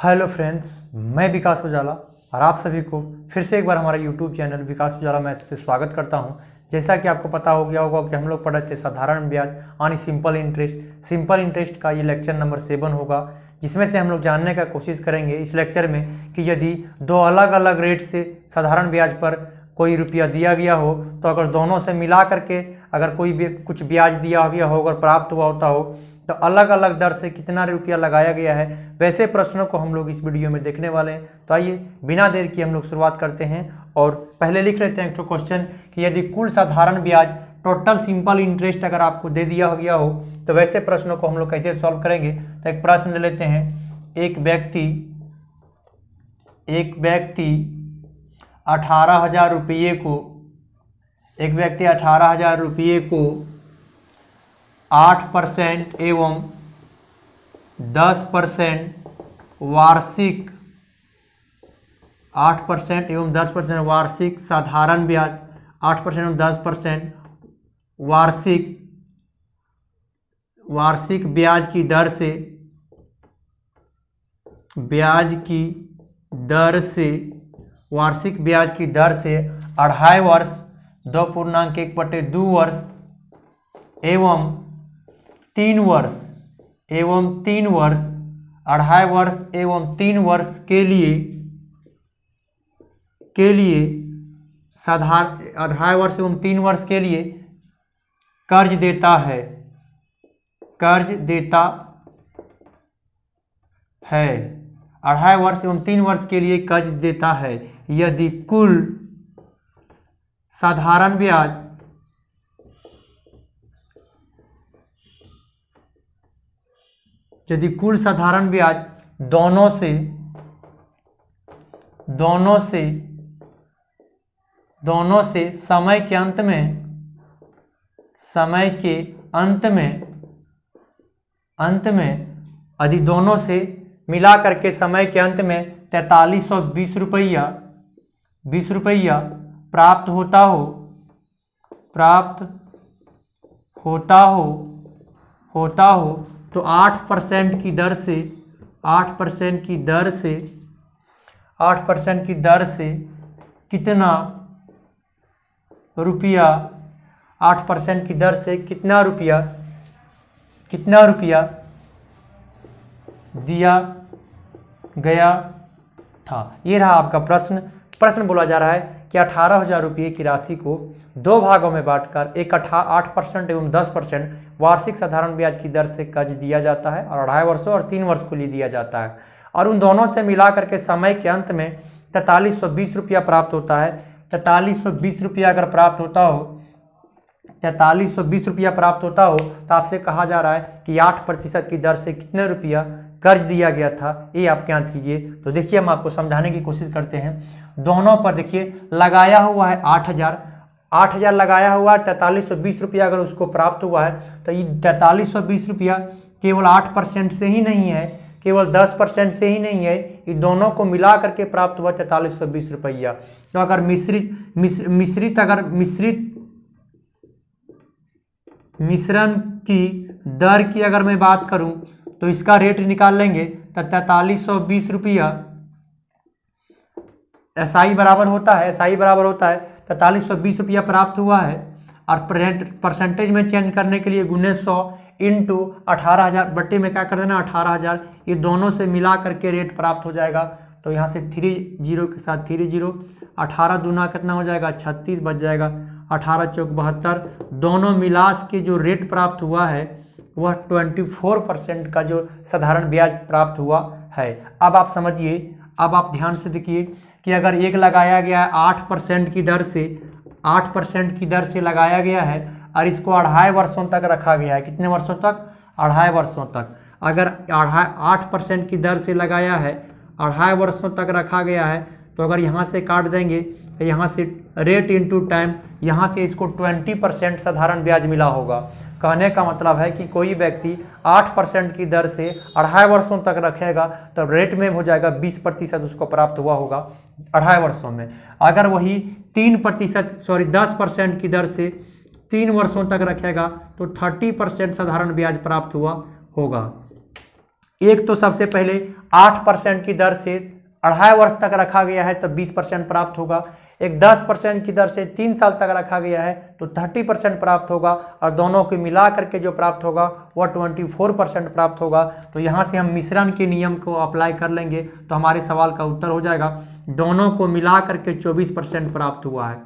Hello friends, मैं विकास उजाला और आप सभी को फिर से एक बार हमारा यूट्यूब चैनल विकास उजाला मैथ्स पे स्वागत करता हूं। जैसा कि आपको पता हो गया होगा कि हम लोग पढ़े थे साधारण ब्याज यानी सिंपल इंटरेस्ट। सिंपल इंटरेस्ट का ये लेक्चर नंबर 7 होगा, जिसमें से हम लोग जानने का कोशिश करेंगे इस लेक्चर में कि यदि दो अलग अलग रेट से साधारण ब्याज पर कोई रुपया दिया गया हो तो अगर दोनों से मिला करके अगर कोई भी कुछ ब्याज दिया गया हो, अगर प्राप्त हुआ होता हो तो अलग अलग दर से कितना रुपया लगाया गया है, वैसे प्रश्नों को हम लोग इस वीडियो में देखने वाले हैं। तो आइए बिना देर की हम लोग शुरुआत करते हैं और पहले लिख लेते हैं एक तो क्वेश्चन कि यदि कुल साधारण ब्याज टोटल सिंपल इंटरेस्ट अगर आपको दे दिया गया हो तो वैसे प्रश्नों को हम लोग कैसे सॉल्व करेंगे। तो एक प्रश्न ले लेते हैं। एक व्यक्ति 18,000 रुपये को 8% एवं 10% वार्षिक 8% एवं 10% वार्षिक साधारण ब्याज 8% एवं 10% वार्षिक ब्याज की दर से 2.5 वर्ष 2.1/2 वर्ष एवं 3 वर्ष 2.5 वर्ष एवं 3 वर्ष के लिए साधारण 2.5 वर्ष एवं 3 वर्ष के लिए कर्ज देता है 2.5 वर्ष एवं 3 वर्ष के लिए कर्ज देता है। यदि कुल साधारण ब्याज दोनों से समय के अंत में यदि दोनों से मिला करके समय के अंत में 4320 रुपया प्राप्त होता हो तो 8% की दर से कितना रुपया 8% की दर से कितना रुपया दिया गया था। ये रहा आपका प्रश्न बोला जा रहा है कि 18,000 रुपये की राशि को दो भागों में बांटकर एक 8% एवं 10% वार्षिक साधारण ब्याज की दर से कर्ज दिया जाता है और 2.5 वर्षों और 3 वर्ष के लिए दिया जाता है और उन दोनों से मिला करके समय के अंत में 4320 रुपया प्राप्त होता है। 4320 रुपया अगर प्राप्त होता हो तो आपसे कहा जा रहा है कि 8% की दर से कितने रुपया कर्ज दिया गया था, ये आप ज्ञात कीजिए। तो देखिए हम आपको समझाने की कोशिश करते हैं। दोनों पर देखिए लगाया हुआ है 8,000 लगाया हुआ है। 4320 रुपया अगर उसको प्राप्त हुआ है तो ये 4320 रुपया केवल 8% से ही नहीं है, केवल 10% से ही नहीं है, ये दोनों को मिला करके प्राप्त हुआ 4320 रुपया। तो अगर मिश्रण की दर की अगर मैं बात करूं तो इसका रेट निकाल लेंगे तो 4320 रुपया SI बराबर होता है 4320 रुपया प्राप्त हुआ है और परसेंटेज में चेंज करने के लिए गुने 100 इंटू 18,000 बट्टे में क्या कर देना 18,000, ये दोनों से मिला करके रेट प्राप्त हो जाएगा। तो यहाँ से 3 0 के साथ 3 0, 18 दूना कितना हो जाएगा 36 बच जाएगा, 18 चौक 72, दोनों मिलास के जो रेट प्राप्त हुआ है वह 24% का जो साधारण ब्याज प्राप्त हुआ है। अब आप समझिए, अब आप ध्यान से देखिए कि अगर एक लगाया गया है 8% की दर से लगाया गया है और इसको 2.5 वर्षों तक रखा गया है। कितने वर्षों तक? 2.5 वर्षों तक। अगर 8% की दर से लगाया है, 2.5 वर्षों तक रखा गया है, तो अगर यहाँ से काट देंगे तो यहाँ से रेट इंटू टाइम, यहाँ से इसको 20% साधारण ब्याज मिला होगा। कहने का मतलब है कि कोई व्यक्ति 8% की दर से 2.5 वर्षों तक रखेगा तो रेट में हो जाएगा 20% उसको प्राप्त हुआ होगा 2.5 वर्षों में। अगर वही 10% की दर से 3 वर्षों तक रखेगा तो 30% साधारण ब्याज प्राप्त हुआ होगा। एक तो सबसे पहले 8% की दर से 2.5 वर्ष तक रखा गया है, तब 20% प्राप्त होगा। एक 10% की दर से 3 साल तक रखा गया है तो 30% प्राप्त होगा, और दोनों को मिला करके जो प्राप्त होगा वह 24% प्राप्त होगा। तो यहाँ से हम मिश्रण के नियम को अप्लाई कर लेंगे तो हमारे सवाल का उत्तर हो जाएगा, दोनों को मिला करके 24% प्राप्त हुआ है।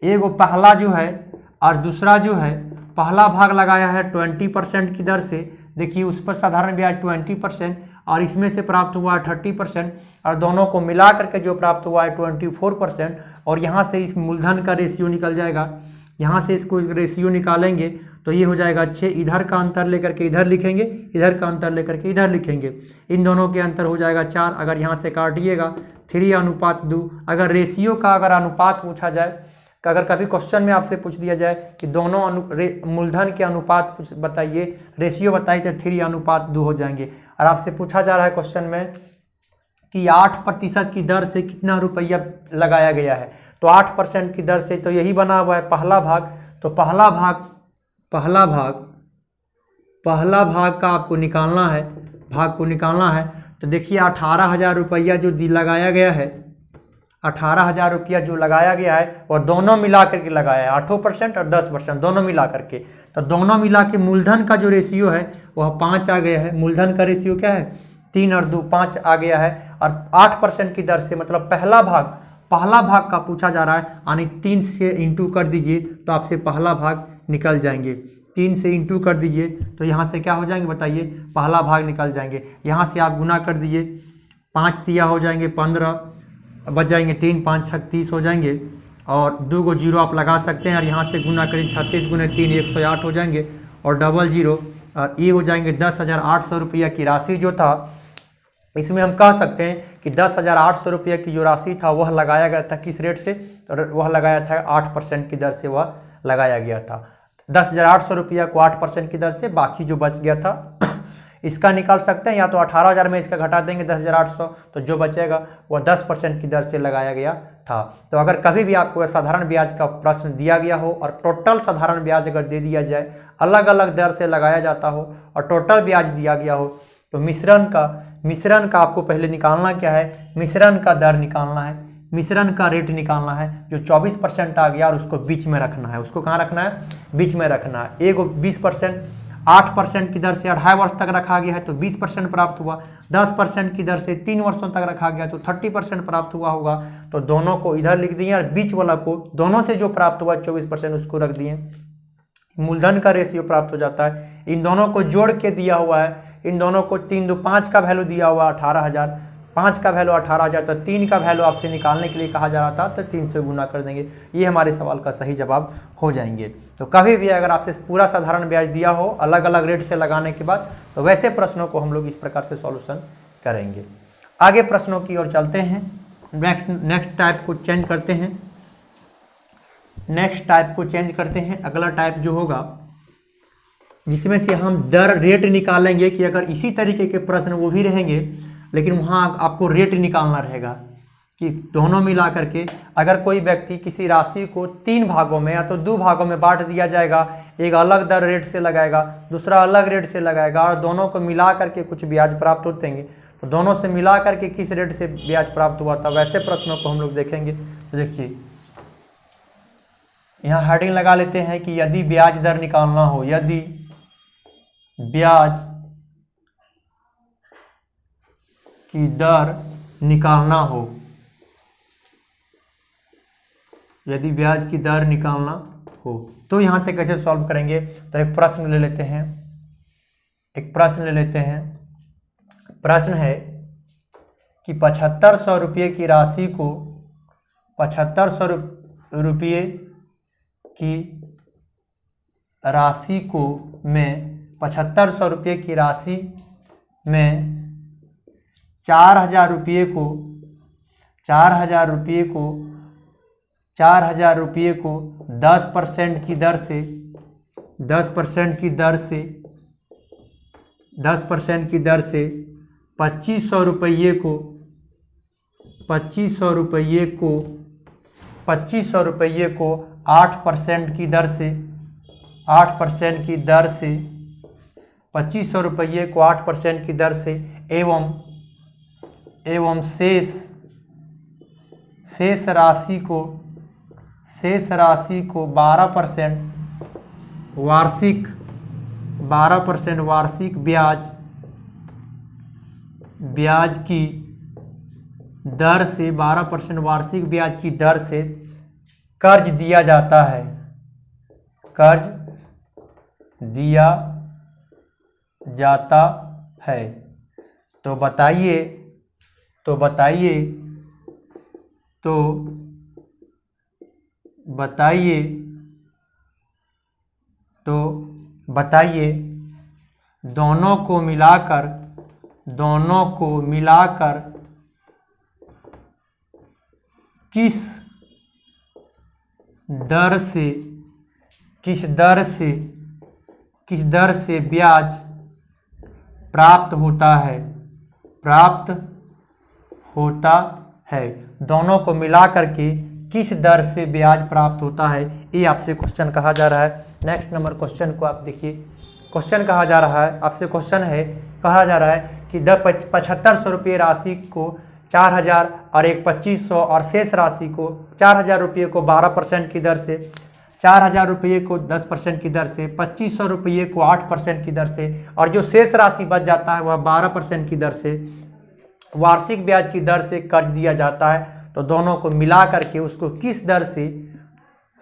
एगो पहला जो है और दूसरा जो है, पहला भाग लगाया है 20% की दर से, देखिए उस पर साधारण ब्याज 20% और इसमें से प्राप्त हुआ है 30%, और दोनों को मिला करके जो प्राप्त हुआ है 24%। और यहाँ से इस मूलधन का रेशियो निकल जाएगा, यहाँ से इसको रेशियो निकालेंगे तो ये हो जाएगा 6, इधर का अंतर लेकर के इधर लिखेंगे, इधर का अंतर लेकर के इधर लिखेंगे, इन दोनों के अंतर हो जाएगा 4। अगर यहाँ से काटिएगा 3:2। अगर रेशियो का अगर अनुपात पूछा जाए, अगर कभी क्वेश्चन में आपसे पूछ दिया जाए कि दोनों मूलधन के अनुपात कुछ बताइए, रेशियो बताइए, तो 3:2 हो जाएंगे। और आपसे पूछा जा रहा है क्वेश्चन में कि 8% की दर से कितना रुपया लगाया गया है, तो 8% की दर से तो यही बना हुआ है पहला भाग। तो पहला भाग का आपको निकालना है, तो देखिए 18,000 रुपया जो लगाया गया है, 18,000 रुपया जो लगाया गया है और दोनों मिला करके लगाया है, 8% और 10% दोनों मिला करके। तो दोनों मिला के मूलधन का जो रेशियो है वह 5 आ गया है। मूलधन का रेशियो क्या है, 3 और 2 5 आ गया है। और 8% की दर से मतलब पहला भाग का पूछा जा रहा है, यानी 3 से इंटू कर दीजिए तो आपसे पहला भाग निकल जाएंगे। 3 से इंटू कर दीजिए तो यहाँ से क्या हो जाएंगे बताइए, पहला भाग निकल जाएंगे। यहाँ से आप गुना कर दीजिए, 5 तिया हो जाएंगे 15, बच जाएंगे 3 5 36 हो जाएंगे, और 2 को जीरो आप लगा सकते हैं और यहाँ से गुना करें 36 गुने 3 108 हो जाएंगे, और डबल जीरो, और ये हो जाएंगे 10,800 रुपया की राशि जो था। इसमें हम कह सकते हैं कि 10,800 रुपये की जो राशि था वह लगाया गया था किस रेट से, तो वह लगाया था 8% की दर से वह लगाया गया था। 10,800 रुपया को 8% की दर से, बाकी जो बच गया था इसका निकाल सकते हैं, या तो 18,000 में इसका घटा देंगे 10,800, तो जो बचेगा वह 10% की दर से लगाया गया था। तो अगर कभी भी आपको साधारण ब्याज का प्रश्न दिया गया हो और टोटल साधारण ब्याज अगर दे दिया जाए, अलग अलग दर से लगाया जाता हो और टोटल ब्याज दिया गया हो, तो मिश्रण का आपको पहले निकालना क्या है, मिश्रण का दर निकालना है, मिश्रण का रेट निकालना है। जो 24% आ गया और उसको बीच में रखना है, उसको कहाँ रखना है, बीच में रखना है। एगो 20%, 8% की दर से 2.5 वर्ष तक रखा गया है तो 20% प्राप्त हुआ। 10% की दर से 3 वर्षों तक रखा गया तो 30% प्राप्त हुआ होगा। तो दोनों को इधर लिख दिए और बीच वाला को, दोनों से जो प्राप्त हुआ 24% उसको रख दिए। मूलधन का रेशियो प्राप्त हो जाता है। इन दोनों को जोड़ के दिया हुआ है, इन दोनों को 3 2 5 का वैल्यू दिया हुआ 18,000, 5 का वैल्यू 18,000, तो 3 का वैल्यू आपसे निकालने के लिए कहा जा रहा था, तो 3 से गुना कर देंगे। ये हमारे सवाल का सही जवाब हो जाएंगे। तो कभी भी अगर आपसे पूरा साधारण ब्याज दिया हो अलग अलग रेट से लगाने के बाद, तो वैसे प्रश्नों को हम लोग इस प्रकार से सॉल्यूशन करेंगे। आगे प्रश्नों की ओर चलते हैं। नेक्स्ट टाइप को चेंज करते हैं। अगला टाइप जो होगा जिसमें से हम दर रेट निकालेंगे कि अगर इसी तरीके के प्रश्न वो भी रहेंगे, लेकिन वहाँ आपको रेट निकालना रहेगा कि दोनों मिला करके अगर कोई व्यक्ति किसी राशि को 3 भागों में या तो 2 भागों में बांट दिया जाएगा, एक अलग दर रेट से लगाएगा, दूसरा अलग रेट से लगाएगा, और दोनों को मिला करके कुछ ब्याज प्राप्त होते हैं, तो दोनों से मिला करके किस रेट से ब्याज प्राप्त हुआ था, वैसे प्रश्नों को हम लोग देखेंगे। तो देखिए यहाँ हेडिंग लगा लेते हैं कि यदि ब्याज दर निकालना हो, यदि ब्याज की दर निकालना हो, यदि ब्याज की दर निकालना हो, तो यहाँ से कैसे सॉल्व करेंगे। तो एक प्रश्न ले लेते हैं, प्रश्न है कि 7500 रुपये की राशि को 7500 रुपये की राशि को मैं 7500 रुपये की राशि में 4,000 रुपये को 10% की दर से 2500 रुपये को 8% की दर से 2500 रुपये को 8% की दर से एवं शेष राशि को 12% वार्षिक ब्याज की दर से 12% वार्षिक ब्याज की दर से कर्ज दिया जाता है। तो बताइए दोनों को मिलाकर किस दर से ब्याज प्राप्त होता है। दोनों को मिलाकर के किस दर से ब्याज प्राप्त होता है, ये आपसे क्वेश्चन कहा जा रहा है। नेक्स्ट नंबर क्वेश्चन को आप देखिए। क्वेश्चन कहा जा रहा है, आपसे क्वेश्चन है, कहा जा रहा है कि 7500 रुपये राशि को 4000 और एक 2500 और शेष राशि को 4000 रुपये को 12% की दर से, 4000 रुपये को 10% की दर से, 2500 रुपये को 8% की दर से और जो शेष राशि बच जाता है वह 12% की दर से वार्षिक ब्याज की दर से कर्ज दिया जाता है। तो दोनों को मिला करके उसको किस दर से,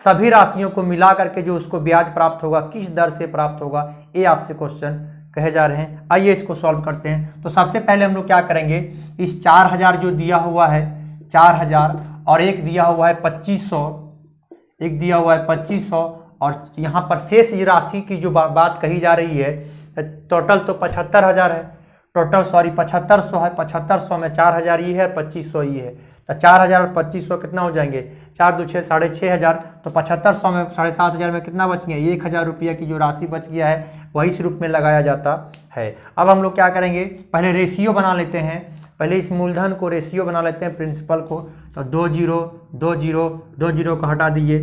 सभी राशियों को मिला करके जो उसको ब्याज प्राप्त होगा किस दर से प्राप्त होगा, ये आपसे क्वेश्चन कहे जा रहे हैं। आइए इसको सॉल्व करते हैं। तो सबसे पहले हम लोग क्या करेंगे, इस 4000 जो दिया हुआ है 4000 और एक दिया हुआ है 2500 और यहाँ पर शेष राशि की जो बात कही जा रही है, टोटल तो 75000 है, 7500 है, 7500 में 4000 ये है, 2500 ये है, तो 4000 और 2500 कितना हो जाएंगे, 4 2 6 6500, तो 7500 में 7500 में कितना बच गया, 1000 रुपये की जो राशि बच गया है वही इस रूप में लगाया जाता है। अब हम लोग क्या करेंगे, पहले रेशियो बना लेते हैं, पहले इस मूलधन को रेशियो बना लेते हैं प्रिंसिपल को। तो 2 0 को हटा दीजिए,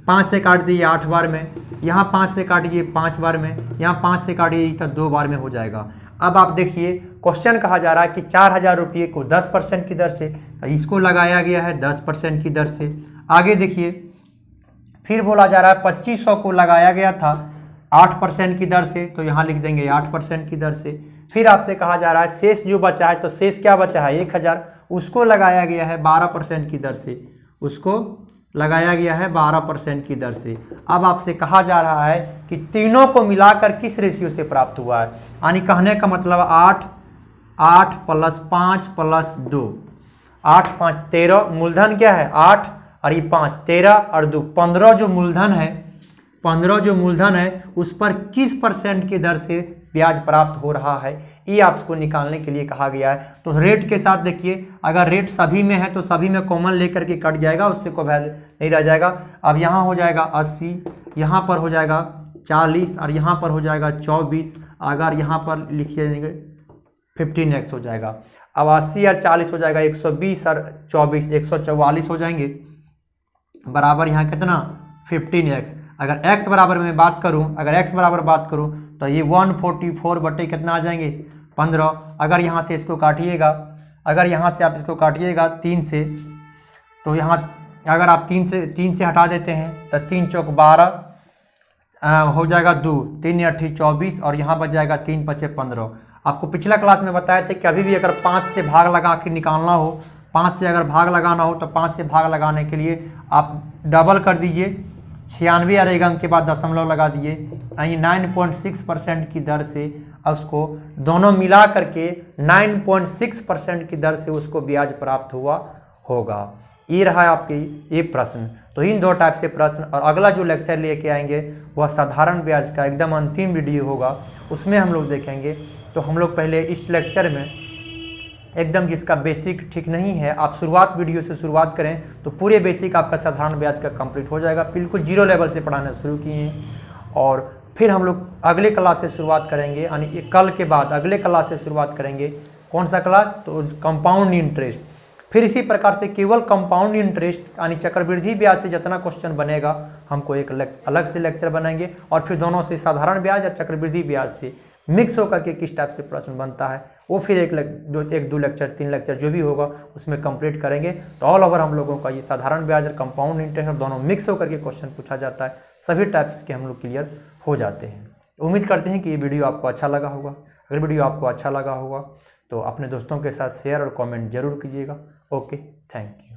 5 से काट दीजिए 8 बार में, यहाँ 5 से काटिए 5 बार में, यहाँ 5 से काटिए तो 2 बार में हो जाएगा। अब आप देखिए क्वेश्चन कहा जा रहा है कि 4000 रुपये को 10% की दर से, तो इसको लगाया गया है 10% की दर से। आगे देखिए फिर बोला जा रहा है 2500 को लगाया गया था 8% की दर से, तो यहाँ लिख देंगे 8% की दर से। फिर आपसे कहा जा रहा है शेष जो बचा है, तो शेष क्या बचा है 1000, उसको लगाया गया है 12% की दर से, उसको लगाया गया है 12% की दर से। अब आपसे कहा जा रहा है कि तीनों को मिलाकर किस रेशियो से प्राप्त हुआ है, यानी कहने का मतलब 8 + 5 + 2, 8 5 13, मूलधन क्या है 8 और ये 5 13 और 2 15 जो मूलधन है उस पर किस % की दर से ब्याज प्राप्त हो रहा है, ये आपको निकालने के लिए कहा गया है। तो रेट के साथ देखिए, अगर रेट सभी में है तो सभी में कॉमन लेकर के कट जाएगा, उससे कोई वैल्यू नहीं रह जाएगा। अब यहाँ हो जाएगा 80, यहाँ पर हो जाएगा 40 और यहाँ पर हो जाएगा 24, अगर यहाँ पर लिखिए 15x हो जाएगा। अब 80 और 40 हो जाएगा 120 और 24 144 हो जाएंगे, बराबर यहाँ कितना 15x। अगर x बराबर में बात करूं, अगर x बराबर बात करूं तो ये 144 बटे कितना आ जाएंगे 15। अगर यहाँ से इसको काटिएगा, अगर यहाँ से आप इसको काटिएगा 3 से, तो यहाँ अगर आप 3 से हटा देते हैं तो 3 चौक 12 हो जाएगा 2, 3 8 24 और यहाँ बच जाएगा 3 5 15। आपको पिछला क्लास में बताया था कि अभी भी अगर 5 से भाग लगा के निकालना हो, 5 से अगर भाग लगाना हो तो 5 से भाग लगाने के लिए आप डबल कर दीजिए, 96 और एक अंक के बाद दशमलव लगा दिए, यानी 9.6% की दर से उसको दोनों मिला करके 9.6% की दर से उसको ब्याज प्राप्त हुआ होगा। ये रहा आपके ये प्रश्न। तो इन 2 टाइप से प्रश्न, और अगला जो लेक्चर लेके आएंगे वह साधारण ब्याज का एकदम अंतिम वीडियो होगा, उसमें हम लोग देखेंगे। तो हम लोग पहले इस लेक्चर में एकदम जिसका बेसिक ठीक नहीं है, आप शुरुआत वीडियो से शुरुआत करें तो पूरे बेसिक आपका साधारण ब्याज का कंप्लीट हो जाएगा। बिल्कुल 0 लेवल से पढ़ाना शुरू किए हैं, और फिर हम लोग अगले क्लास से शुरुआत करेंगे, यानी कल के बाद अगले क्लास से शुरुआत करेंगे। कौन सा क्लास, तो कंपाउंड इंटरेस्ट। फिर इसी प्रकार से केवल कंपाउंड इंटरेस्ट यानी चक्रवृद्धि ब्याज से जितना क्वेश्चन बनेगा हमको एक अलग से लेक्चर बनाएंगे, और फिर दोनों से साधारण ब्याज और चक्रवृद्धि ब्याज से मिक्स होकर के किस टाइप से प्रश्न बनता है, वो फिर एक दो लेक्चर 3 लेक्चर जो भी होगा उसमें कंप्लीट करेंगे। तो ऑल ओवर हम लोगों का ये साधारण ब्याज और कंपाउंड इंटरेस्ट दोनों मिक्स होकर के क्वेश्चन पूछा जाता है, सभी टाइप्स के हम लोग क्लियर हो जाते हैं। उम्मीद करते हैं कि ये वीडियो आपको अच्छा लगा होगा। अगर वीडियो आपको अच्छा लगा होगा तो अपने दोस्तों के साथ शेयर और कमेंट जरूर कीजिएगा। Okay, thank you.